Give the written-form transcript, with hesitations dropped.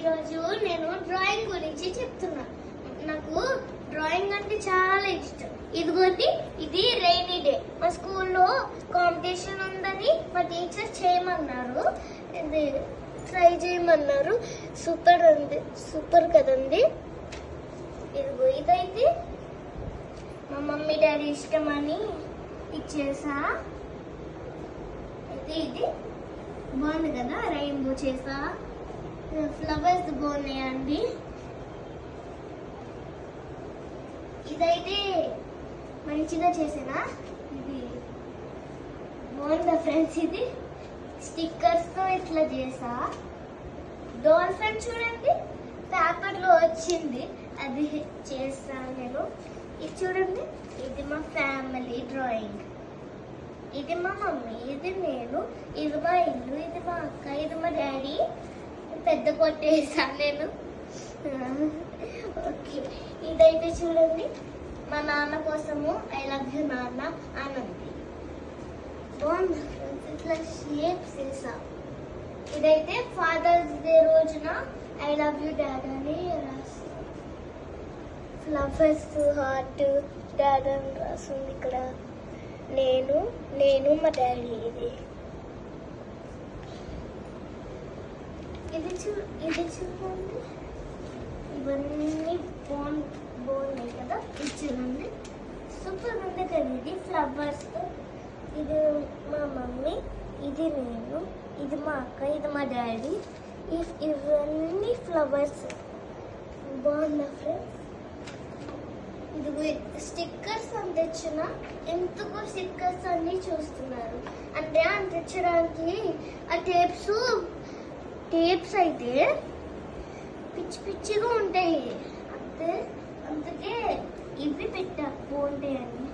ఈరోజు నేను డ్రాయింగ్ గురించి చెప్తున్నా. నాకు డ్రాయింగ్ అంటే చాలా ఇష్టం. ఇదిగోండి, ఇది రైనీ డే. మా స్కూల్లో కాంపిటీషన్ ఉందని మా టీచర్ చేయమన్నారు, ఇది ట్రై చేయమన్నారు. సూపర్ అండి, సూపర్ కదండి. ఇదిగో ఇదైతే మా మమ్మీ డాడీ ఇష్టమని ఇచ్చేసా. అయితే ఇది బాగుంది కదా, రెయిన్బో చేసా. ఫ్లవర్స్ బాగున్నాయండి. ఇదైతే మంచిగా చేసానా. ఇది బాగుందా ఫ్రెండ్స్? ఇది స్టిక్కర్స్ తో ఇట్లా చేసా. డాల్ఫిన్ చూడండి, పేపర్ లో వచ్చింది, అది చేస్తాను నేను. ఇది చూడండి, ఇది మా ఫ్యామిలీ డ్రాయింగ్. ఇది మా మమ్మీ, ఇది నేను, ఇది మా ఇల్లు, ఇది మా అక్క, ఇది మా డాడీ. పెద్ద కొట్టేసా నేను. ఓకే, ఇదైతే చూడండి మా నాన్న కోసము ఐ లవ్ యూ నాన్న అనంది. బాగుంది ఫ్రెండ్స్, ఇట్లా షేప్స్ వేసా. ఇదైతే ఫాదర్స్ డే రోజున ఐ లవ్ యూ డాడ్ అని రాస్తా. ఫ్లవర్స్, హార్ట్, డాడ్ అని రాస్తుంది ఇక్కడ. నేను మా డాడీ. ఇది చూడండి, ఇవన్నీ బాగున్నాయి కదా. ఇది చూడండి, సూపర్ ఉంది కదా. ఇది ఫ్లవర్స్. ఇది మా మమ్మీ, ఇది నేను, ఇది మా అక్క, ఇది మా డాడీ. ఇవన్నీ ఫ్లవర్స్. బాగుందా ఫ్రెండ్స్? ఇది స్టిక్కర్స్ అని తెచ్చిన. ఎందుకు స్టిక్కర్స్ అన్ని చూస్తున్నారు అంటే, అంటించడానికి ఆ టేప్స్ అయితే పిచ్చిగా ఉంటాయి. అందుకే ఇవి పెట్టా బాగుంటాయని.